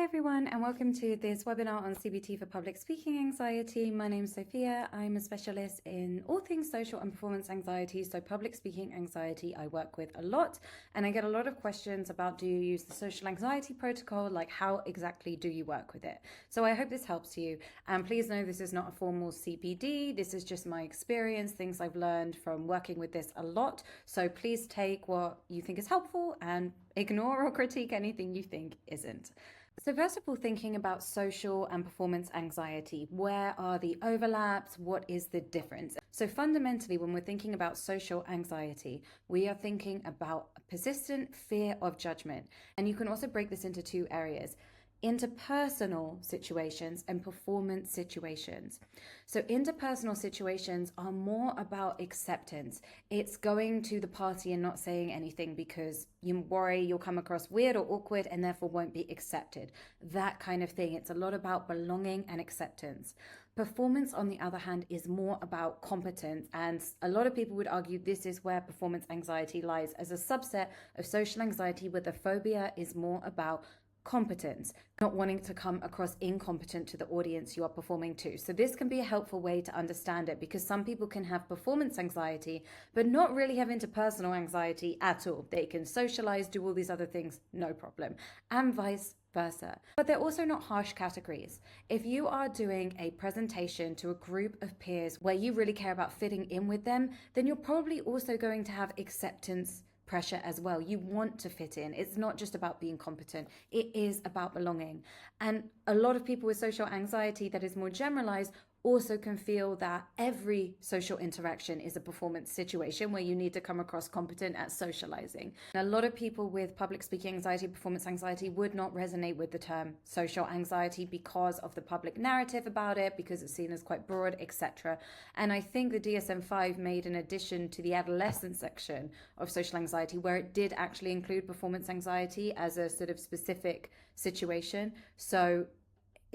everyone, and welcome to this webinar on CBT for public speaking anxiety. My name is Sophia. I'm a specialist in all things social and performance anxiety. So public speaking anxiety I work with a lot, and I get a lot of questions about, do you use the social anxiety protocol? Like, how exactly do you work with it? So I hope this helps you. And please know this is not a formal CPD. This is just my experience, things I've learned from working with this a lot. So please take what you think is helpful and ignore or critique anything you think isn't. So first of all, thinking about social and performance anxiety, where are the overlaps? What is the difference? So fundamentally, when we're thinking about social anxiety, we are thinking about a persistent fear of judgment. And you can also break this into two areas: interpersonal situations and performance situations. So interpersonal situations are more about acceptance. It's going to the party and not saying anything because you worry you'll come across weird or awkward and therefore won't be accepted. That kind of thing. It's a lot about belonging and acceptance. Performance, on the other hand, is more about competence, and a lot of people would argue this is where performance anxiety lies as a subset of social anxiety, where the phobia is more about competence, not wanting to come across incompetent to the audience you are performing to. So this can be a helpful way to understand it, because some people can have performance anxiety but not really have interpersonal anxiety at all. They can socialize, do all these other things, no problem, and vice versa. But they're also not harsh categories. If you are doing a presentation to a group of peers where you really care about fitting in with them, then you're probably also going to have acceptance pressure as well. You want to fit in. It's not just about being competent. It is about belonging. And a lot of people with social anxiety that is more generalized also can feel that every social interaction is a performance situation where you need to come across competent at socializing. And a lot of people with public speaking anxiety, performance anxiety would not resonate with the term social anxiety because of the public narrative about it, because it's seen as quite broad, etc. And I think the DSM-5 made an addition to the adolescent section of social anxiety where it did actually include performance anxiety as a sort of specific situation. So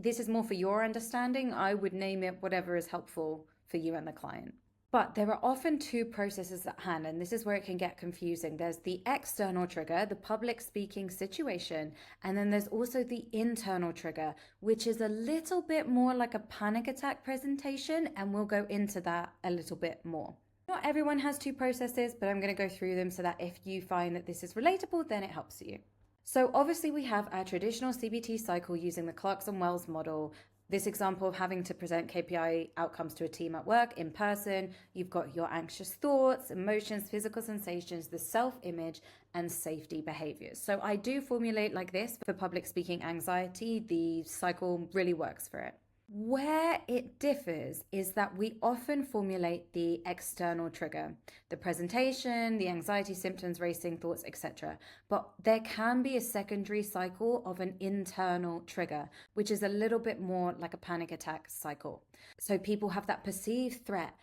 this is more for your understanding. I would name it whatever is helpful for you and the client. But there are often two processes at hand, and this is where it can get confusing. There's the external trigger, the public speaking situation, and then there's also the internal trigger, which is a little bit more like a panic attack presentation, and we'll go into that a little bit more. Not everyone has two processes, but I'm going to go through them so that if you find that this is relatable, then it helps you. So obviously we have our traditional CBT cycle using the Clarkson-Wells model. This example of having to present KPI outcomes to a team at work in person. You've got your anxious thoughts, emotions, physical sensations, the self-image, and safety behaviors. So I do formulate like this for public speaking anxiety. The cycle really works for it. Where it differs is that we often formulate the external trigger, the presentation, the anxiety symptoms, racing thoughts, etc. But there can be a secondary cycle of an internal trigger, which is a little bit more like a panic attack cycle. So people have that perceived threat.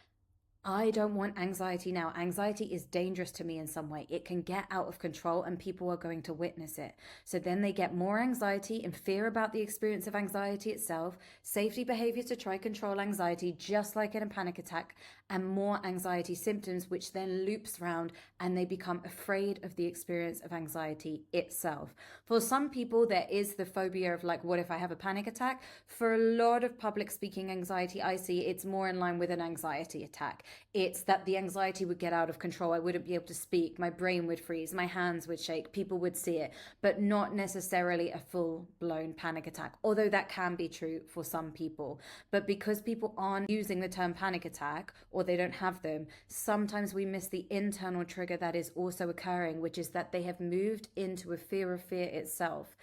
I don't want anxiety now. Anxiety is dangerous to me in some way. It can get out of control and people are going to witness it. So then they get more anxiety and fear about the experience of anxiety itself, safety behaviors to try control anxiety, just like in a panic attack, and more anxiety symptoms, which then loops round and they become afraid of the experience of anxiety itself. For some people, there is the phobia of like, what if I have a panic attack? For a lot of public speaking anxiety I see, it's more in line with an anxiety attack. It's that the anxiety would get out of control. I wouldn't be able to speak. My brain would freeze. My hands would shake. People would see it, but not necessarily a full-blown panic attack, although that can be true for some people. But because people aren't using the term panic attack or they don't have them, sometimes we miss the internal trigger that is also occurring, which is that they have moved into a fear of fear itself,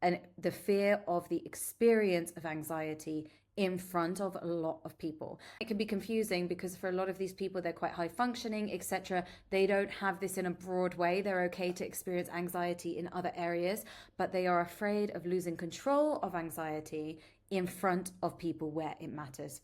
and the fear of the experience of anxiety in front of a lot of people. It can be confusing because for a lot of these people, they're quite high functioning, etc. They don't have this in a broad way. They're okay to experience anxiety in other areas, but they are afraid of losing control of anxiety in front of people where it matters.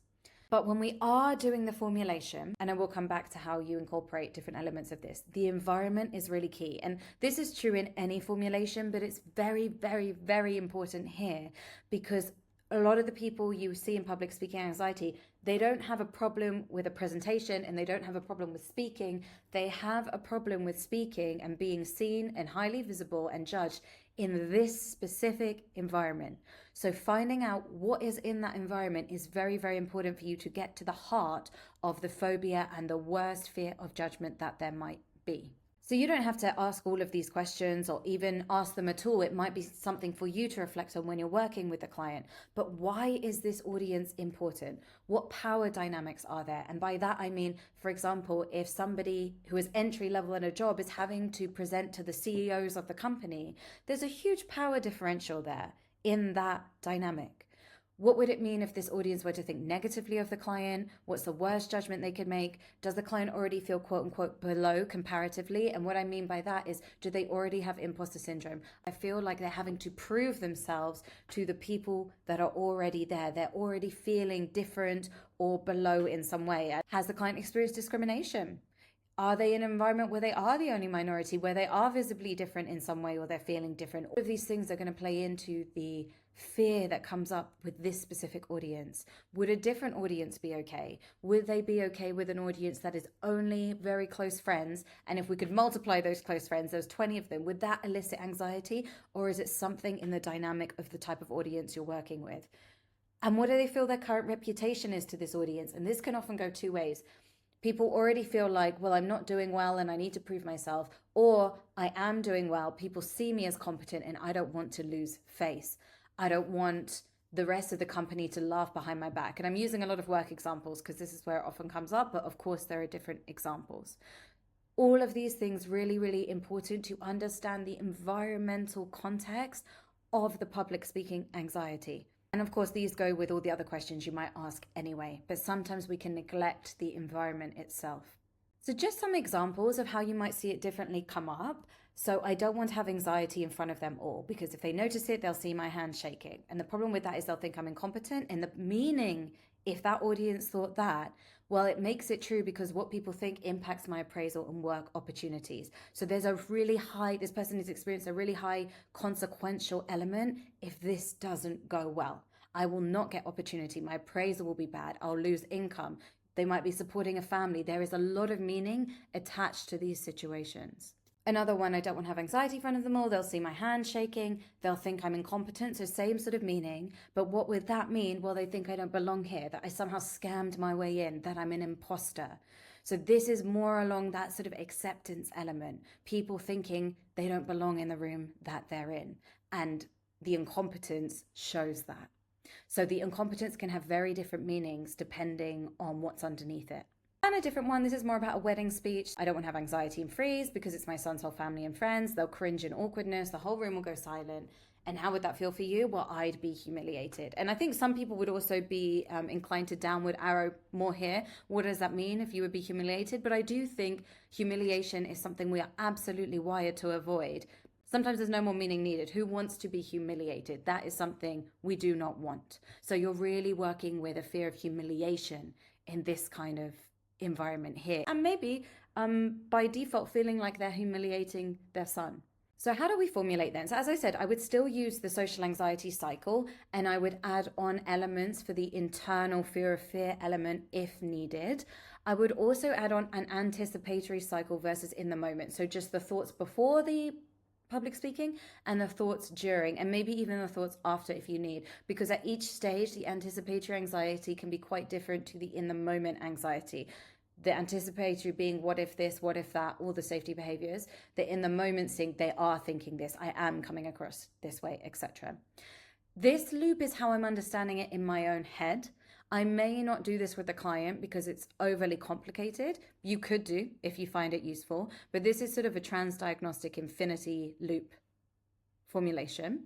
But when we are doing the formulation, and I will come back to how you incorporate different elements of this, the environment is really key. And this is true in any formulation, but it's very, very, very important here, because a lot of the people you see in public speaking anxiety, they don't have a problem with a presentation and they don't have a problem with speaking. They have a problem with speaking and being seen and highly visible and judged in this specific environment. So finding out what is in that environment is very, very important for you to get to the heart of the phobia and the worst fear of judgment that there might be. So you don't have to ask all of these questions or even ask them at all. It might be something for you to reflect on when you're working with the client. But why is this audience important? What power dynamics are there? And by that, I mean, for example, if somebody who is entry level in a job is having to present to the CEOs of the company, there's a huge power differential there in that dynamic. What would it mean if this audience were to think negatively of the client? What's the worst judgment they could make? Does the client already feel quote unquote below comparatively? And what I mean by that is, do they already have imposter syndrome? I feel like they're having to prove themselves to the people that are already there. They're already feeling different or below in some way. Has the client experienced discrimination? Are they in an environment where they are the only minority, where they are visibly different in some way, or they're feeling different? All of these things are going to play into the fear that comes up with this specific audience. Would a different audience be okay? Would they be okay with an audience that is only very close friends? And if we could multiply those close friends, there's 20 of them, would that elicit anxiety? Or is it something in the dynamic of the type of audience you're working with? And what do they feel their current reputation is to this audience? And this can often go two ways. People already feel like, well, I'm not doing well and I need to prove myself, or I am doing well. People see me as competent and I don't want to lose face. I don't want the rest of the company to laugh behind my back. And I'm using a lot of work examples because this is where it often comes up, but of course there are different examples. All of these things really, really important to understand the environmental context of the public speaking anxiety. And of course, these go with all the other questions you might ask anyway, but sometimes we can neglect the environment itself. So just some examples of how you might see it differently come up. So I don't want to have anxiety in front of them all, because if they notice it, they'll see my hand shaking. And the problem with that is they'll think I'm incompetent. And the meaning, if that audience thought that, well, it makes it true, because what people think impacts my appraisal and work opportunities. So there's a really high, this person has experienced a really high consequential element. If this doesn't go well, I will not get opportunity. My appraisal will be bad. I'll lose income. They might be supporting a family. There is a lot of meaning attached to these situations. Another one, I don't want to have anxiety in front of them all. They'll see my hand shaking. They'll think I'm incompetent. So same sort of meaning. But what would that mean? Well, they think I don't belong here, that I somehow scammed my way in, that I'm an imposter. So this is more along that sort of acceptance element. People thinking they don't belong in the room that they're in. And the incompetence shows that. So the incompetence can have very different meanings depending on what's underneath it. And a different one, this is more about a wedding speech. I don't want to have anxiety and freeze because it's my son's whole family and friends. They'll cringe in awkwardness. The whole room will go silent. And how would that feel for you? Well, I'd be humiliated. And I think some people would also be inclined to downward arrow more here. What does that mean if you would be humiliated? But I do think humiliation is something we are absolutely wired to avoid. Sometimes there's no more meaning needed. Who wants to be humiliated? That is something we do not want. So you're really working with a fear of humiliation in this kind of environment here. And maybe by default feeling like they're humiliating their son. So how do we formulate then? So as I said, I would still use the social anxiety cycle, and I would add on elements for the internal fear of fear element if needed. I would also add on an anticipatory cycle versus in the moment. So just the thoughts before the public speaking and the thoughts during, and maybe even the thoughts after if you need, because at each stage the anticipatory anxiety can be quite different to the in the moment anxiety. The anticipatory being what if this, what if that, all the safety behaviors. The in the moment thing, they are thinking this, I am coming across this way, etc. This loop is how I'm understanding it in my own head. I may not do this with the client because it's overly complicated. You could do if you find it useful, but this is sort of a transdiagnostic infinity loop formulation.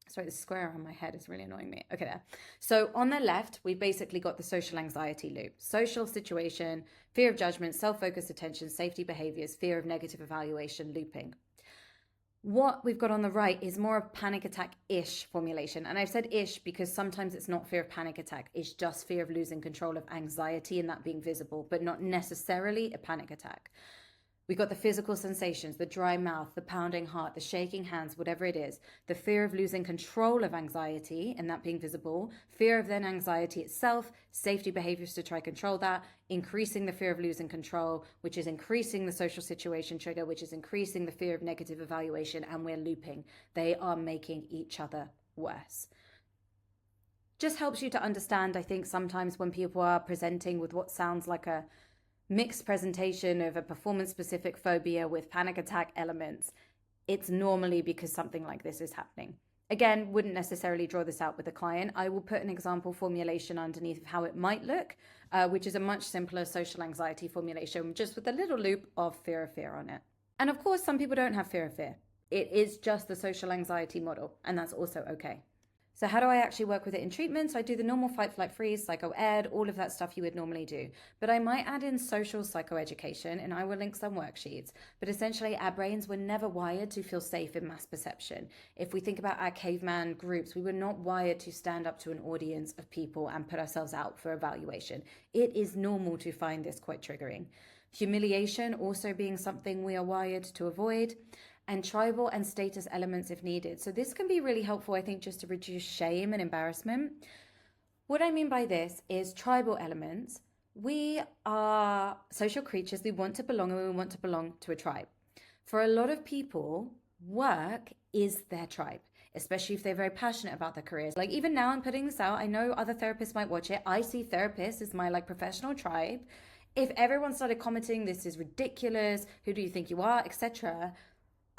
Sorry, the square on my head is really annoying me. Okay, there. So on the left, we've basically got the social anxiety loop. Social situation, fear of judgment, self-focused attention, safety behaviors, fear of negative evaluation, looping. What we've got on the right is more of panic attack-ish formulation. And I've said ish because sometimes it's not fear of panic attack. It's just fear of losing control of anxiety and that being visible, but not necessarily a panic attack. We got the physical sensations, the dry mouth, the pounding heart, the shaking hands, whatever it is, the fear of losing control of anxiety and that being visible, fear of then anxiety itself, safety behaviors to try control that, increasing the fear of losing control, which is increasing the social situation trigger, which is increasing the fear of negative evaluation, and we're looping. They are making each other worse. Just helps you to understand, I think, sometimes when people are presenting with what sounds like a mixed presentation of a performance-specific phobia with panic attack elements, it's normally because something like this is happening. Again, wouldn't necessarily draw this out with a client. I will put an example formulation underneath of how it might look, which is a much simpler social anxiety formulation, just with a little loop of fear on it. And of course, some people don't have fear of fear. It is just the social anxiety model, and that's also okay. So how do I actually work with it in treatment? So I do the normal fight, flight, freeze, psycho-ed, all of that stuff you would normally do. But I might add in social psychoeducation, and I will link some worksheets. But essentially, our brains were never wired to feel safe in mass perception. If we think about our caveman groups, we were not wired to stand up to an audience of people and put ourselves out for evaluation. It is normal to find this quite triggering. Humiliation also being something we are wired to avoid, and tribal and status elements if needed. So this can be really helpful, I think, just to reduce shame and embarrassment. What I mean by this is tribal elements. We are social creatures. We want to belong, and we want to belong to a tribe. For a lot of people, work is their tribe, especially if they're very passionate about their careers. Like even now I'm putting this out, I know other therapists might watch it. I see therapists as my professional tribe. If everyone started commenting, this is ridiculous, who do you think you are, etc.,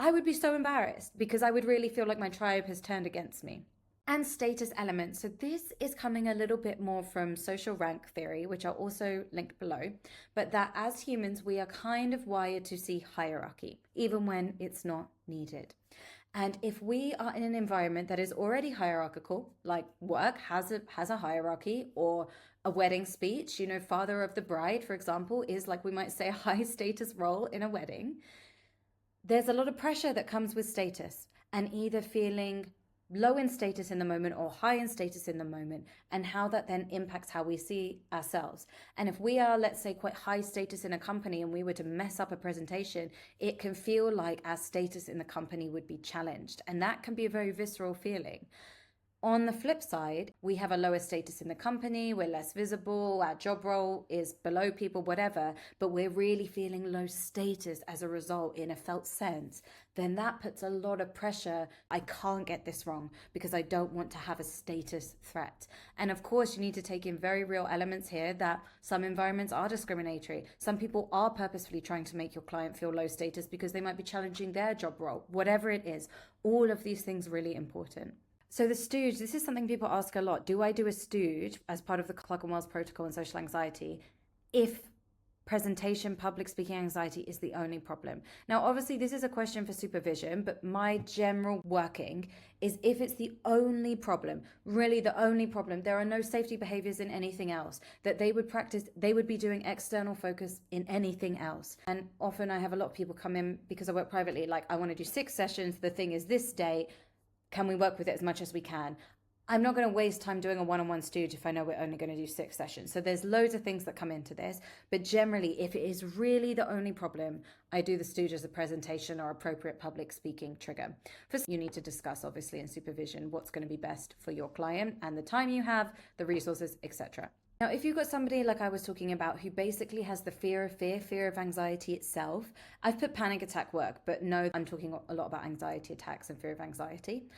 I would be so embarrassed because I would really feel like my tribe has turned against me. And status elements. So this is coming a little bit more from social rank theory, which I'll also link below, but that as humans, we are kind of wired to see hierarchy, even when it's not needed. And if we are in an environment that is already hierarchical, like work has a hierarchy, or a wedding speech, father of the bride, for example, is we might say a high status role in a wedding. There's a lot of pressure that comes with status, and either feeling low in status in the moment or high in status in the moment, and how that then impacts how we see ourselves. And if we are, let's say, quite high status in a company and we were to mess up a presentation, it can feel like our status in the company would be challenged. And that can be a very visceral feeling. On the flip side, we have a lower status in the company, we're less visible, our job role is below people, whatever, but we're really feeling low status as a result in a felt sense, then that puts a lot of pressure. I can't get this wrong because I don't want to have a status threat. And of course, you need to take in very real elements here that some environments are discriminatory. Some people are purposefully trying to make your client feel low status because they might be challenging their job role, whatever it is. All of these things are really important. So the stooge, this is something people ask a lot. Do I do a stooge as part of the Clark and Wells protocol in social anxiety if presentation, public speaking anxiety is the only problem? Now, obviously, this is a question for supervision, but my general working is if it's the only problem, really the only problem, there are no safety behaviors in anything else that they would practice, they would be doing external focus in anything else. And often I have a lot of people come in because I work privately, I want to do 6 sessions. The thing is this day. Can we work with it as much as we can? I'm not going to waste time doing a one-on-one stooge if I know we're only going to do 6 sessions. So there's loads of things that come into this. But generally, if it is really the only problem, I do the stooge as a presentation or appropriate public speaking trigger. First, you need to discuss, obviously, in supervision, what's going to be best for your client and the time you have, the resources, etc. Now, if you've got somebody like I was talking about who basically has the fear of anxiety itself, I've put panic attack work, but no, I'm talking a lot about anxiety attacks and fear of anxiety.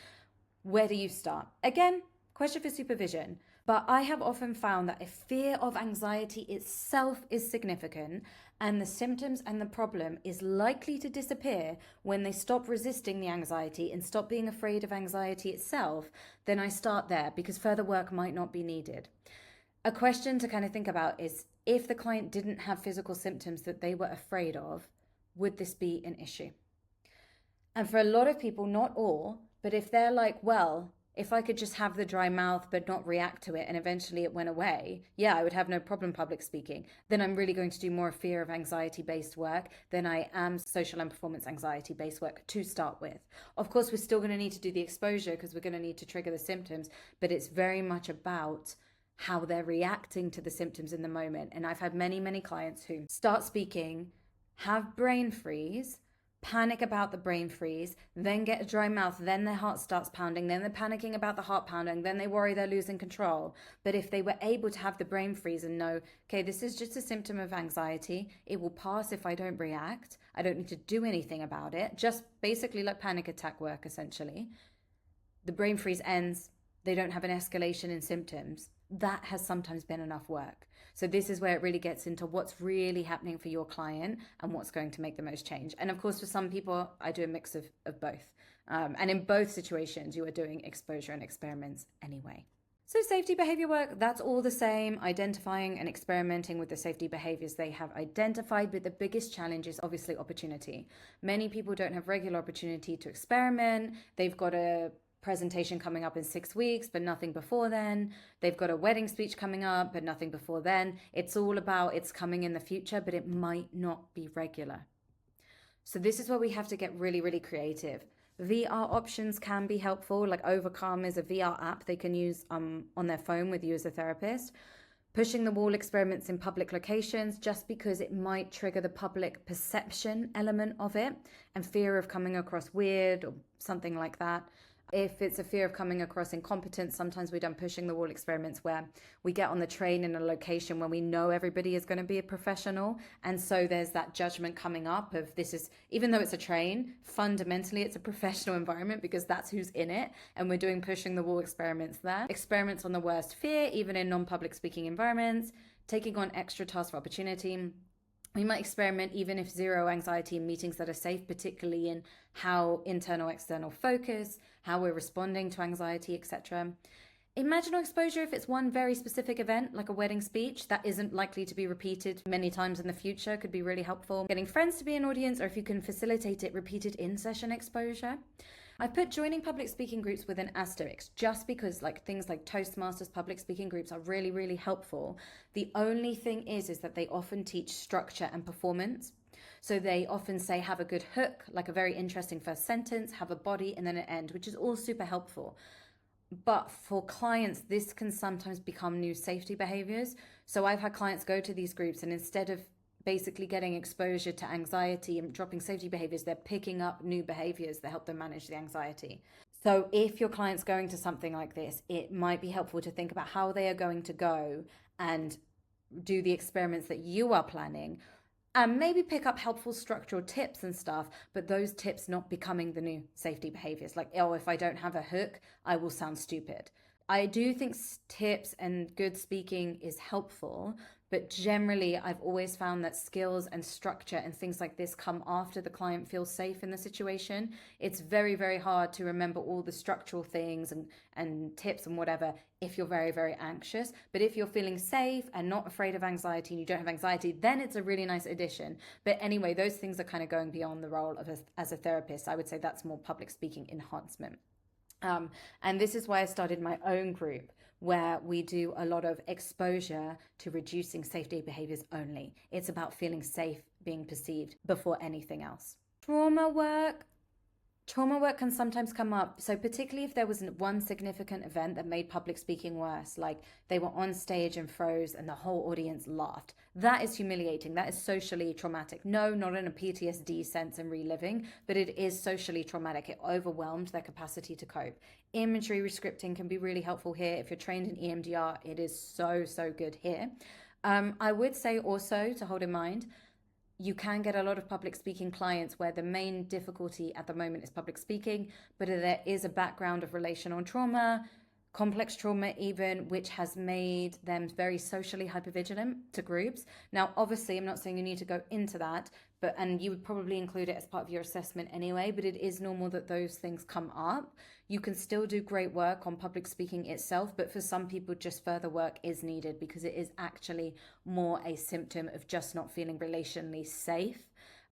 Where do you start? Again, question for supervision. But I have often found that if fear of anxiety itself is significant and the symptoms and the problem is likely to disappear when they stop resisting the anxiety and stop being afraid of anxiety itself, then I start there because further work might not be needed. A question to kind of think about is if the client didn't have physical symptoms that they were afraid of, would this be an issue? And for a lot of people, not all, but if they're well, if I could just have the dry mouth but not react to it and eventually it went away, yeah, I would have no problem public speaking. Then I'm really going to do more fear of anxiety-based work than I am social and performance anxiety-based work to start with. Of course, we're still going to need to do the exposure because we're going to need to trigger the symptoms, but it's very much about how they're reacting to the symptoms in the moment. And I've had many, many clients who start speaking, have brain freeze, panic about the brain freeze, then get a dry mouth, then their heart starts pounding, then they're panicking about the heart pounding, then they worry they're losing control. But if they were able to have the brain freeze and know, okay, this is just a symptom of anxiety, it will pass if I don't react, I don't need to do anything about it, just basically let panic attack work essentially. The brain freeze ends, they don't have an escalation in symptoms. That has sometimes been enough work. So this is where it really gets into what's really happening for your client and what's going to make the most change. And of course, for some people, I do a mix of both. And in both situations, you are doing exposure and experiments anyway. So safety behavior work, that's all the same, identifying and experimenting with the safety behaviors they have identified, but the biggest challenge is obviously opportunity. Many people don't have regular opportunity to experiment. They've got a presentation coming up in 6 weeks, but nothing before then. They've got a wedding speech coming up, but nothing before then. It's all about it's coming in the future, but it might not be regular. So this is where we have to get really, really creative. VR options can be helpful, like Overcome is a VR app they can use on their phone with you as a therapist. Pushing the wall experiments in public locations, just because it might trigger the public perception element of it and fear of coming across weird or something like that. If it's a fear of coming across incompetent, sometimes we've done pushing the wall experiments where we get on the train in a location where we know everybody is going to be a professional. And so there's that judgment coming up of this is, even though it's a train, fundamentally it's a professional environment because that's who's in it. And we're doing pushing the wall experiments there. Experiments on the worst fear, even in non-public speaking environments, taking on extra tasks for opportunity. We might experiment even if zero anxiety in meetings that are safe, particularly in how internal, external focus, how we're responding to anxiety, etc. Imaginal exposure, if it's one very specific event, like a wedding speech, that isn't likely to be repeated many times in the future, could be really helpful. Getting friends to be an audience, or if you can facilitate it, repeated in-session exposure. I've put joining public speaking groups with an asterisk just because things like Toastmasters public speaking groups are really, really helpful. The only thing is that they often teach structure and performance. So they often say have a good hook, like a very interesting first sentence, have a body and then an end, which is all super helpful. But for clients, this can sometimes become new safety behaviors. So I've had clients go to these groups and instead of basically getting exposure to anxiety and dropping safety behaviors, they're picking up new behaviors that help them manage the anxiety. So if your client's going to something like this, it might be helpful to think about how they are going to go and do the experiments that you are planning, and maybe pick up helpful structural tips and stuff, but those tips not becoming the new safety behaviors. Like, oh, if I don't have a hook, I will sound stupid. I do think tips and good speaking is helpful, but generally I've always found that skills and structure and things like this come after the client feels safe in the situation. It's very, very hard to remember all the structural things and tips and whatever if you're very, very anxious. But if you're feeling safe and not afraid of anxiety and you don't have anxiety, then it's a really nice addition. But anyway, those things are kind of going beyond the role of as a therapist. I would say that's more public speaking enhancement. And this is why I started my own group where we do a lot of exposure to reducing safety behaviors only. It's about feeling safe being perceived before anything else. Trauma work can sometimes come up. So particularly if there was one significant event that made public speaking worse, like they were on stage and froze and the whole audience laughed. That is humiliating. That is socially traumatic. No, not in a PTSD sense and reliving, but it is socially traumatic. It overwhelmed their capacity to cope. Imagery rescripting can be really helpful here. If you're trained in EMDR, it is so, so good here. I would say also to hold in mind, you can get a lot of public speaking clients where the main difficulty at the moment is public speaking, but there is a background of relational trauma, complex trauma even, which has made them very socially hypervigilant to groups. Now, obviously, I'm not saying you need to go into that, and you would probably include it as part of your assessment anyway, but it is normal that those things come up. You can still do great work on public speaking itself, but for some people, just further work is needed because it is actually more a symptom of just not feeling relationally safe.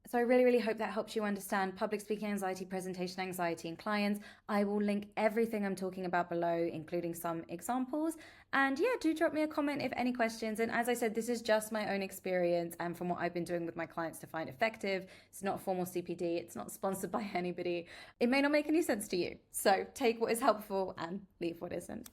So I really, really hope that helps you understand public speaking anxiety, presentation anxiety in clients. I will link everything I'm talking about below, including some examples. And yeah, do drop me a comment if any questions. And as I said, this is just my own experience and from what I've been doing with my clients to find effective. It's not a formal CPD. It's not sponsored by anybody. It may not make any sense to you. So take what is helpful and leave what isn't.